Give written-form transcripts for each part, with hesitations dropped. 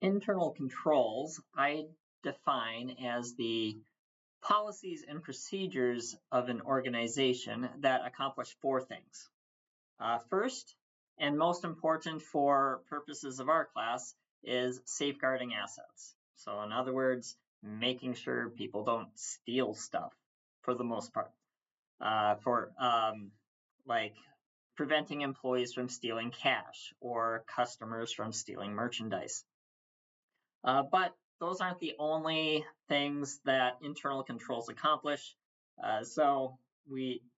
Internal controls I define as the policies and procedures of an organization that accomplish four things. First, and most important for purposes of our class, is safeguarding assets. So, in other words, making sure people don't steal stuff for the most part. For like preventing employees from stealing cash or customers from stealing merchandise. But those aren't the only things that internal controls accomplish. So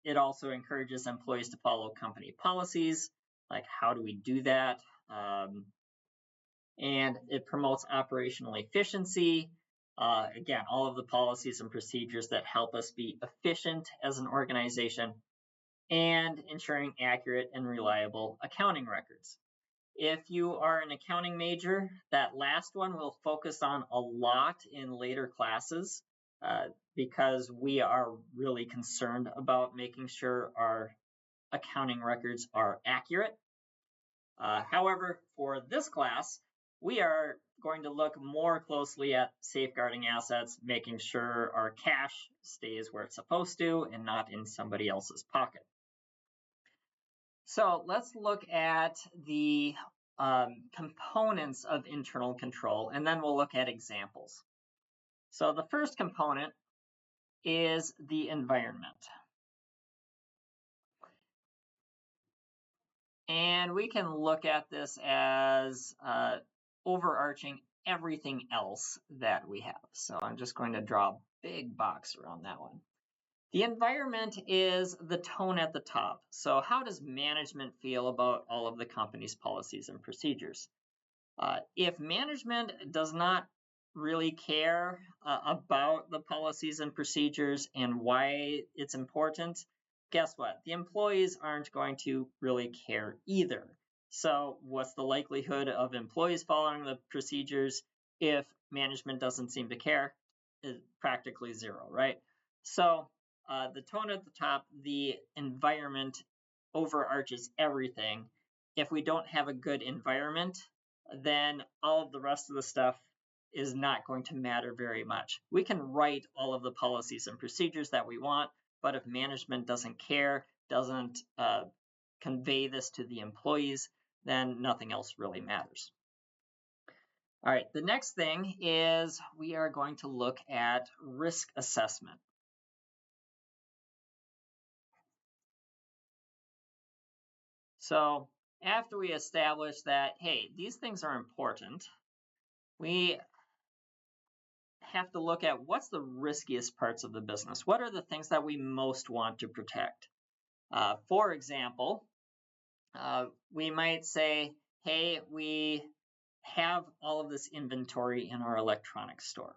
it also encourages employees to follow company policies. Like, how do we do that? And it promotes operational efficiency. Again, all of the policies and procedures that help us be efficient as an organization, and ensuring accurate and reliable accounting records. If you are an accounting major, that last one we'll focus on a lot in later classes because we are really concerned about making sure our accounting records are accurate. However, for this class, we are going to look more closely at safeguarding assets, making sure our cash stays where it's supposed to and not in somebody else's pocket. So let's look at the components of internal control, and then we'll look at examples. So the first component is the environment. And we can look at this as overarching everything else that we have. So I'm just going to draw a big box around that one. The environment is the tone at the top. So how does management feel about all of the company's policies and procedures? If management does not really care about the policies and procedures and why it's important, guess what? The employees aren't going to really care either. So what's the likelihood of employees following the procedures if management doesn't seem to care? Is practically zero, right? So the tone at the top, the environment overarches everything. If we don't have a good environment, then all of the rest of the stuff is not going to matter very much. We can write all of the policies and procedures that we want, but if management doesn't care, doesn't convey this to the employees, then nothing else really matters. All right, the next thing is we are going to look at risk assessment. So after we establish that, hey, these things are important, we have to look at what's the riskiest parts of the business. What are the things that we most want to protect? For example, we might say, hey, we have all of this inventory in our electronics store.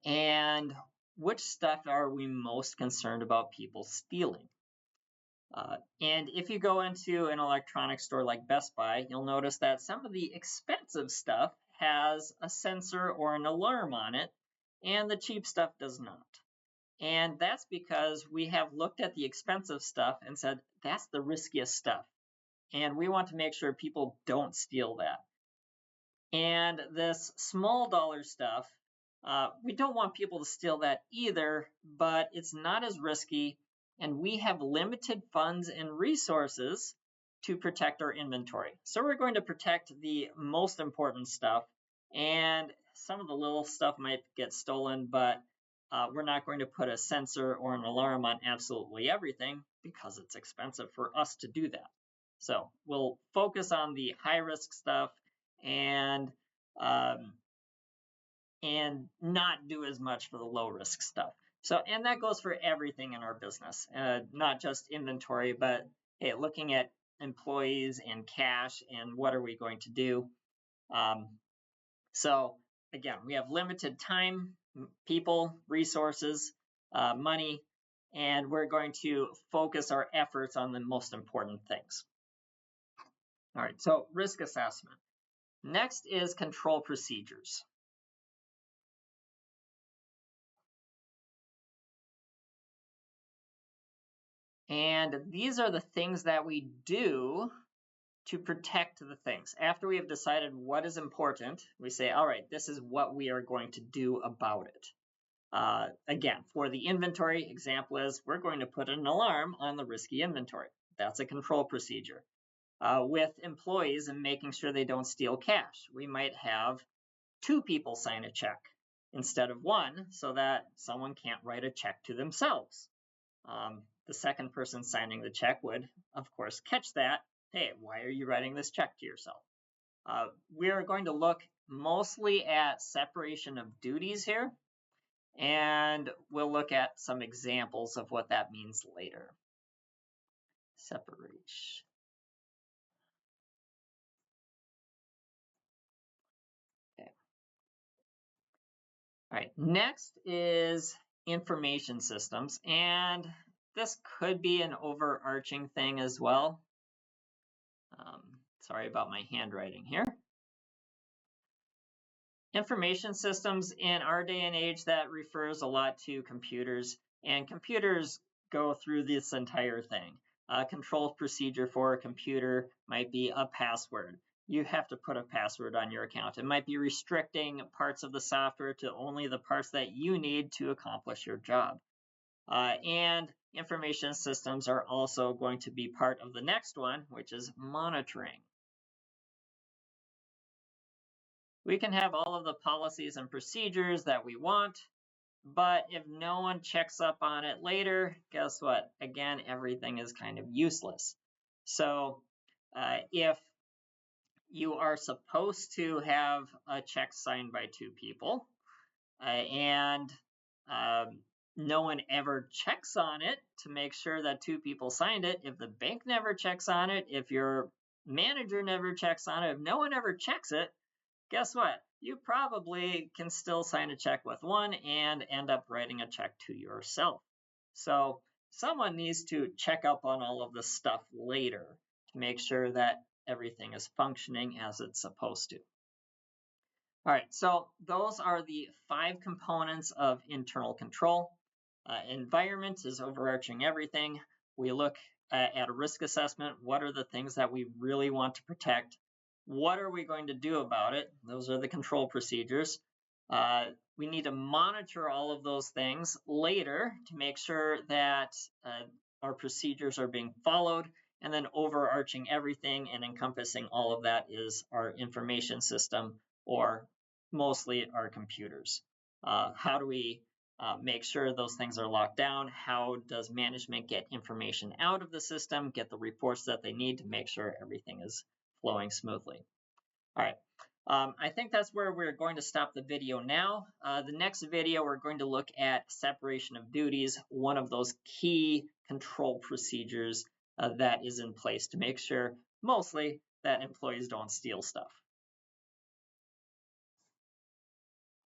And which stuff are we most concerned about people stealing? And if you go into an electronics store like Best Buy, you'll notice that some of the expensive stuff has a sensor or an alarm on it, and the cheap stuff does not. And that's because we have looked at the expensive stuff and said, that's the riskiest stuff. And we want to make sure people don't steal that. And this small dollar stuff, we don't want people to steal that either, but it's not as risky, and we have limited funds and resources to protect our inventory. So we're going to protect the most important stuff, and some of the little stuff might get stolen, but we're not going to put a sensor or an alarm on absolutely everything because it's expensive for us to do that. So we'll focus on the high risk stuff and not do as much for the low risk stuff. So, and that goes for everything in our business, not just inventory, but hey, looking at employees and cash and what are we going to do. So again, we have limited time, people, resources, money, and we're going to focus our efforts on the most important things. All right, so risk assessment. Next is control procedures. And these are the things that we do to protect the things. After we have decided what is important, we say, all right, this is what we are going to do about it. Again, for the inventory, example is we're going to put an alarm on the risky inventory. That's a control procedure. With employees and making sure they don't steal cash, we might have 2 people sign a check instead of 1 so that someone can't write a check to themselves. The second person signing the check would, of course, catch that. Hey, why are you writing this check to yourself? We're going to look mostly at separation of duties here, and we'll look at some examples of what that means later. Separation. Okay. All right, next is information systems, and this could be an overarching thing as well. Sorry about my handwriting here. Information systems in our day and age, that refers a lot to computers, and computers go through this entire thing. A control procedure for a computer might be a password. You have to put a password on your account. It might be restricting parts of the software to only the parts that you need to accomplish your job. And information systems are also going to be part of the next one, which is monitoring. We can have all of the policies and procedures that we want, but if no one checks up on it later, guess what? Again, everything is kind of useless. So if you are supposed to have a check signed by 2 people, and no one ever checks on it to make sure that 2 people signed it, if the bank never checks on it, if your manager never checks on it, if no one ever checks it, guess what? You probably can still sign a check with 1 and end up writing a check to yourself. So someone needs to check up on all of this stuff later to make sure that everything is functioning as it's supposed to. All right, so those are the 5 components of internal control. Environment is overarching everything. We look at a risk assessment. What are the things that we really want to protect? What are we going to do about it? Those are the control procedures. We need to monitor all of those things later to make sure that our procedures are being followed. And then overarching everything and encompassing all of that is our information system, or mostly our computers. How do we make sure those things are locked down? How does management get information out of the system, get the reports that they need to make sure everything is flowing smoothly? All right, I think that's where we're going to stop the video now. The next video, we're going to look at separation of duties, one of those key control procedures that is in place to make sure mostly that employees don't steal stuff.